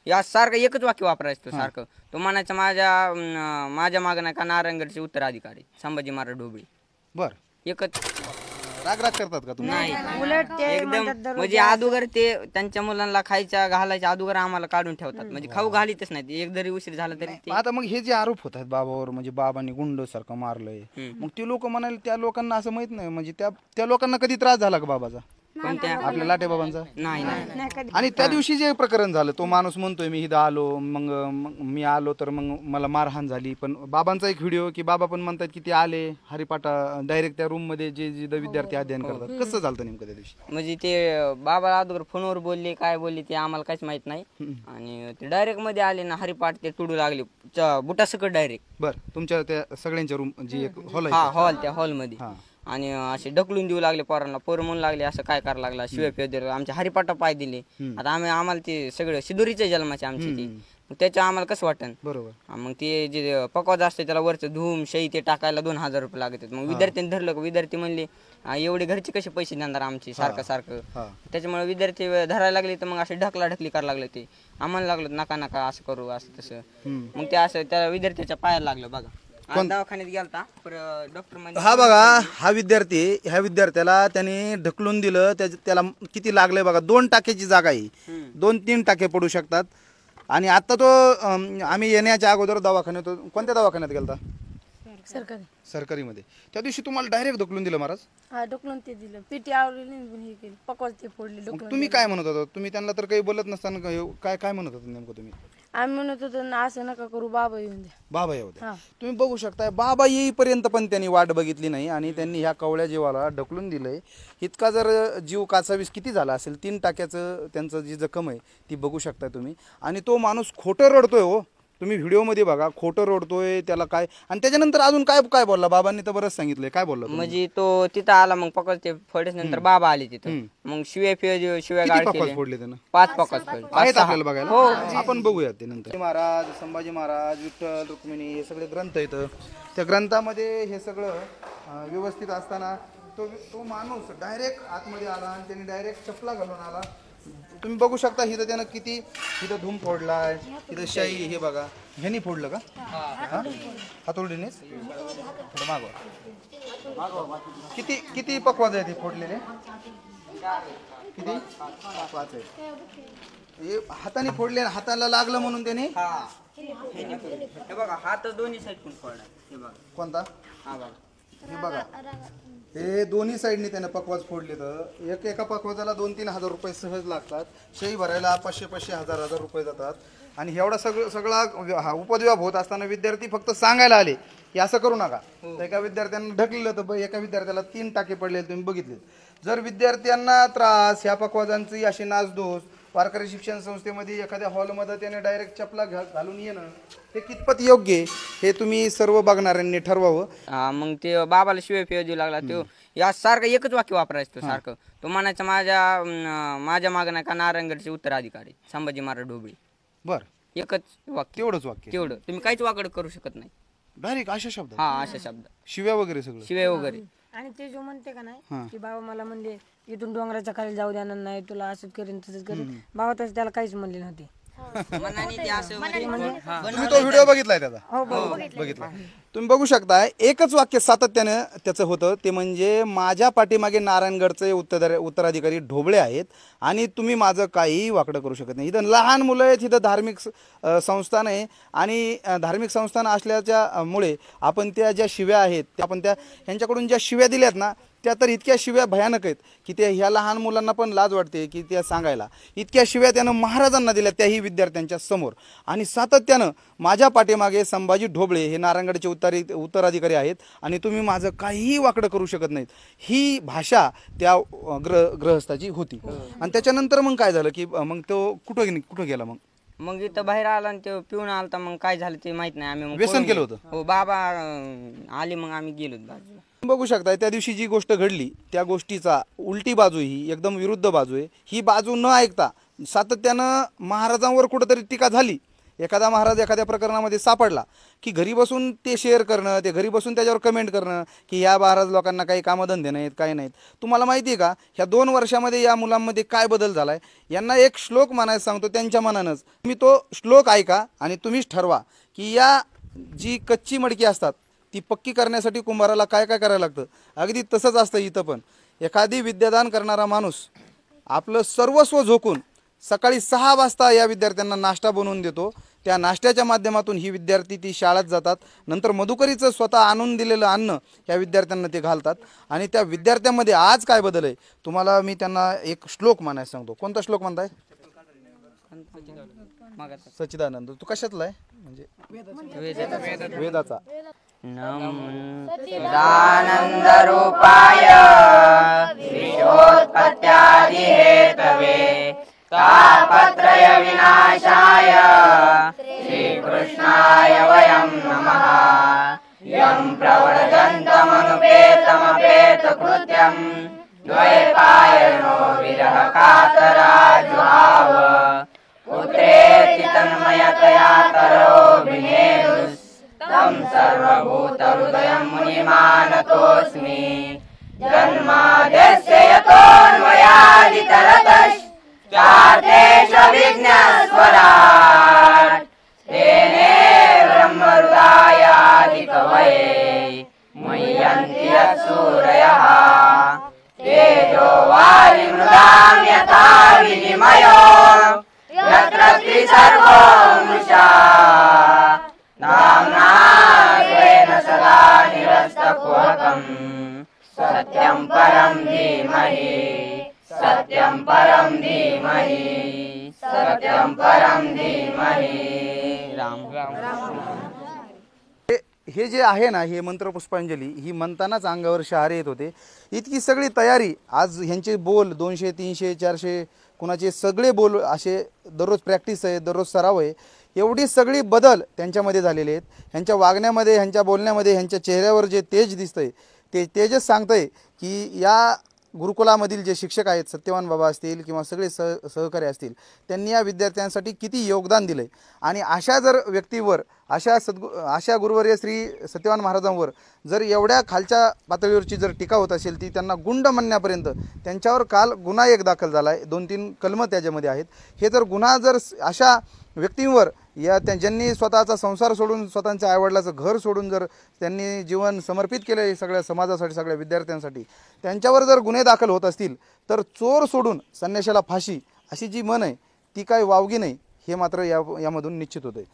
या सारखं एकच वाक्य वापरायचं सारखं. तो म्हणायचा माझ्या मागं नाही का नारायणगडचे उत्तराधिकारी संभाजी महाराज ढोबळे. बर, एकच. राग करतात का तुम्ही? नाही, एकदम म्हणजे अगोदर ते त्यांच्या मुलांना खायच्या घालायच्या अगोदर आम्हाला काढून ठेवतात, म्हणजे खाऊ घालीतच नाही. एक जरी उशीर झाला तरी ते. आता मग हे जे आरोप होत आहेत बाबावर, म्हणजे बाबांनी गुंड सारखं मारलंय, मग ते लोक म्हणाले त्या लोकांना असं माहित नाही, म्हणजे त्या लोकांना कधी त्रास झाला का बाबाचा, आपल्या लाटे बाबांचा? नाही. आणि त्या दिवशी जे प्रकरण झालं, तो माणूस म्हणतोय मी इथं आलो, मग मी आलो तर मग मला मारहाण झाली. पण बाबांचा एक व्हिडिओ की बाबा पण म्हणतात की ते आले हरिपाठा डायरेक्ट त्या रूम मध्ये जे विद्यार्थी अध्ययन करतात. कसं झालं नेमकं त्या दिवशी? म्हणजे ते बाबा अगोदर फोनवर बोलले, काय बोलले ते आम्हाला काहीच माहित नाही. आणि ते डायरेक्ट मध्ये आले ना, हरिपाठ ते तुडू लागले बुटासकट डायरेक्ट. बर, तुमच्या त्या सगळ्यांच्या रूम जी एक हॉल आहे, हा हॉल, त्या हॉलमध्ये. आणि असे ढकलून देऊ लागले पोरांना. पोरं म्हणू लागले असं काय करायला लागला, शिवाय फेदर आमच्या हरिपाठा पाय दिले. आता आम्हाला ते सगळं सिदुरीच्या जन्माचे आमची ती, मग त्याच्या आम्हाला कसं वाटन. बरोबर. मग ते जे पकवाज असते त्याला वरचं धूम शही ते टाकायला 2000 रुपये लागतात. मग विद्यार्थ्यांनी धरलं, विद्यार्थी म्हणले एवढे घरचे कसे पैसे देणार आमचे सारखं. त्याच्यामुळे विद्यार्थी धरायला लागले, तर मग असे ढकलाढकली करायला लागले. ते आम्हाला लागलं नका असं करू असं तसं. मग ते असं त्या विद्यार्थ्याच्या पायाला लागलं. बघा दवाखान्यात गेलता डॉक्टर. हा बघा, ह्या विद्यार्थ्याला त्याने ढकलून दिलं, त्याला किती लागलंय बघा. 2 टाक्याची जागा आहे, 2-3 टाके पडू शकतात. आणि आता तो आम्ही येण्याच्या अगोदर दवाखान्यात, कोणत्या दवाखान्यात गेलता? सरकारी मध्ये. त्या दिवशी तुम्हाला डायरेक्ट ढकलून दिलं महाराज? हा, ढकलून ते दिलं. पीटी आवरली हे केलं, पकवाज ते फोडले. मग तुम्ही काय म्हणत होता? तुम्ही त्यांना तर काही बोलत नसताना काय म्हणत होता नेमकं तुम्ही? आम्ही म्हणत होतो ना, असं नका करू, बाबा येऊन द्या. बाबा येऊ द्या. तुम्ही बघू शकताय, बाबा येईपर्यंत पण त्यांनी वाट बघितली नाही आणि त्यांनी ह्या कवळ्या जीवाला ढकलून दिलंय. इतका जर जीव काचावीस किती झाला असेल, 3 टाक्याचं त्यांचं जी जखम आहे ती बघू शकताय तुम्ही. आणि तो माणूस खोटं रडतोय हो, तुम्ही व्हिडिओमध्ये बघा, खोटं रडतोय. त्याला काय, आणि त्याच्यानंतर अजून काय बोलला बाबांनी? तर बरंच सांगितलंय. काय बोलला म्हणजे तो तिथं आला, मग पकड ते फोडेस नंतर बाबा आले तिथं. मग शिव्या गाड केले. फोडले त्यानं? 5 पकड फोडले. आहेत आपल्याला बघायला, आपण बघूया ते नंतर. महाराज, संभाजी महाराज, विठ्ठल रुक्मिणी हे सगळे ग्रंथ आहेत. त्या ग्रंथामध्ये हे सगळं व्यवस्थित असताना तो माणूस डायरेक्ट आतमध्ये आला आणि त्याने डायरेक्ट चपला घालून आला. तुम्ही बघू शकता इथं त्यानं किती इथं धूम फोडलाय, इथं शाई. हे बघा, ह्यानी फोडलं का? हातोडीनेच मागवा. किती पकवाज आहे ते फोडलेले? किती? 5 आहे. हे हाताने फोडले, हाताला लागलं म्हणून त्याने. हे बघा, हात दोन्ही साईड फोडला. हे बघा कोणता? हा बघा, हे बघा, हे दोन्ही साईडनी त्यानं पकवाज फोडले. तर एका पकवाजाला 2-3 हजार रुपये सहज लागतात. शेई भरायला 500-500, 1000 रुपये जातात. आणि एवढा सगळा उपद्व्याप होत असताना विद्यार्थी फक्त सांगायला आले की असं करू नका. तर एका विद्यार्थ्यांना ढकललं, तर एका विद्यार्थ्याला 3 टाके पडलेले तुम्ही बघितले. जर विद्यार्थ्यांना त्रास, ह्या पकवाजांची अशी नासधूस वारकरी शिक्षण संस्थेमध्ये एखाद्या हॉलमध्ये त्याने डायरेक्ट चपला घालून येणं, ते कितपत योग्य आहे हे तुम्ही सर्व बघणाऱ्यांनी ठरवावं. मग ते बाबाला शिवाय देऊ लागला. तो या सारखं एकच वाक्य वापरायचं सारखं. तो म्हणायचा माझ्या मागं नाही का नारायणगडचे उत्तराधिकारी संभाजी महाराज ढोबळे. बर, एकच वाक्य, तेवढंच वाक्य. तेवढं. तुम्ही काहीच वाकड करू शकत नाही. डायरेक्ट अशा शब्द. हा, अशा शब्द, शिव्या वगैरे सगळं. शिव्या वगैरे. आणि ते जो म्हणते का नाही की बाबा मला म्हणले इथून डोंगराच्या खाली जाऊ देणार नाही, तुला असंच करेन तसंच करेन, बाबा तसं त्याला काहीच म्हणले नव्हते. तुम्ही तो व्हिडिओ बघितलाय त्याचा? बघितला. तुम्ही बघू शकता, एकच वाक्य सातत्यानं त्याचं होतं, ते म्हणजे माझ्या पाठीमागे नारायणगडचे उत्तराधिकारी ढोबळे आहेत आणि तुम्ही माझं काहीही वाकडं करू शकत नाही. इथं लहान मुलं आहेत, इथं धार्मिक संस्थान आहे आणि धार्मिक संस्थान असल्याच्या मुळे आपण त्या ज्या शिव्या आहेत त्या आपण ह्यांच्याकडून ज्या शिव्या दिल्यात ना, त्या तर इतक्या शिव्या भयानक आहेत की ते ह्या लहान मुलांना पण लाज वाटते की त्या सांगायला. इतक्या शिव्या त्यानं महाराजांना दिल्या, त्याही विद्यार्थ्यांच्या समोर. आणि सातत्यानं माझ्या पाठीमागे संभाजी ढोबळे हे नारायणगडचे उत्तराधिकारी आहेत आणि तुम्ही माझं काहीही वाकडं करू शकत नाहीत, ही भाषा त्या ग्रहस्थाची होती. आणि त्याच्यानंतर मग काय झालं की मग तो कुठं गेला? मग इथं बाहेर आला आणि ते पिऊन आलता. मग काय झालं ते माहित नाही. आम्ही व्यसन केलं होतं. हो, बाबा आले, मग आम्ही गेलो बाजूला. बघू शकताय त्या दिवशी जी गोष्ट घडली त्या गोष्टीचा उलटी बाजू ही एकदम विरुद्ध बाजू आहे. ही बाजू न ऐकता सातत्यानं महाराजांवर कुठंतरी टीका झाली. एखादा महाराज एखाद्या प्रकरणामध्ये सापडला की घरी बसून ते शेअर करणं, ते घरी बसून त्याच्यावर कमेंट करणं की ह्या महाराज लोकांना काही कामधंदे नाहीत, काही नाहीत. तुम्हाला माहिती आहे का ह्या 2 वर्षामध्ये या मुलांमध्ये काय बदल झाला आहे? यांना एक श्लोक म्हणायला सांगतो त्यांच्या मनानंच. तुम्ही तो श्लोक ऐका आणि तुम्हीच ठरवा की या जी कच्ची मडकी असतात ती पक्की करण्यासाठी कुंभाराला काय काय करायला लागतं. अगदी तसंच असतं इथं पण. एखादी विद्यादान करणारा माणूस आपलं सर्वस्व झोकून सकाळी 6 वाजता या विद्यार्थ्यांना नाश्ता बनवून देतो. त्या नाश्त्याच्या माध्यमातून ही विद्यार्थी ती शाळेत जातात. नंतर मधुकरीचं स्वतः आणून दिलेलं अन्न या विद्यार्थ्यांना ते घालतात. आणि त्या विद्यार्थ्यांमध्ये आज काय बदल आहे तुम्हाला मी त्यांना एक श्लोक म्हणायला सांगतो. कोणता श्लोक म्हणताय? सच्चिदानंद. तू कशातला आहे? म्हणजे वेदाचा. सच्चिदानंद रूपाय विश्वोत्पत्त्यादि हेतवे तापत्रय विनाशाय श्रीकृष्णाय वयं नमः. यं प्रव्रजन्तमनुपेतमपेतकृत्यं द्वैपायनो विरह कातराजुहाव पुत्रेति तन्मयतया तरोऽभिनेदुस् तं सर्वभूतहृदयं मुनिमानतोऽस्मि. जन्माद्यस्य यतोऽन्वयादितरतश्चार्थेष्वभिज्ञस्वराट् तेने ब्रह्महृदायादिकवये मुह्यन्ति यत्सूरयः. तेजो वारिमृदां यथा विनिमयो यत्र त्रिसर्गो मृषा नाम्ना स्वेन सदा निरस्तकुहकम्. सत्यं परं धीमहि सत्यं परं धीमहि सत्यं परं धीमहि. राम राम. हे जे आहे ना हे मंत्र पुष्पांजली ही म्हणतानाच अंगावर शहारे येत होते. इतकी सगळी तयारी आज ह्यांचे बोल 200 300 400 कुणाचे सगळे बोल असे दररोज प्रॅक्टिस आहे, दररोज सराव आहे. एवढी सगळी बदल त्यांच्यामध्ये झालेले आहेत. ह्यांच्या वागण्यामध्ये, ह्यांच्या बोलण्यामध्ये, ह्यांच्या चेहऱ्यावर जे तेज दिसतंय ते तेजच सांगतंय की या गुरुकुलामधील जे शिक्षक आहेत, सत्यवान बाबा असतील किंवा सगळे सहकारी असतील, त्यांनी या विद्यार्थ्यांसाठी किती योगदान दिलं आहे. आणि अशा जर व्यक्तीवर, अशा गुरुवर्य श्री सत्यवान महाराजांवर जर एवढ्या खालच्या पातळीवरची जर टीका होत असेल ती त्यांना गुंड म्हणण्यापर्यंत त्यांच्यावर काल गुन्हा एक दाखल झाला आहे. 2-3 कलमं त्याच्यामध्ये आहेत. हे जर गुन्हा जर अशा व्यक्तींवर ज्यांनी स्वतःचा संसार सोडून, स्वतःच्या आईवडिलाचं घर सोडून जर त्यांनी जीवन समर्पित केलं सगळ्या समाजासाठी, सगळ्या विद्यार्थ्यांसाठी, त्यांच्यावर जर गुन्हे दाखल होत असतील तर चोर सोडून संन्याशाला फाशी अशी जी म्हण आहे ती काय वावगी नाही हे मात्र यामधून निश्चित होते.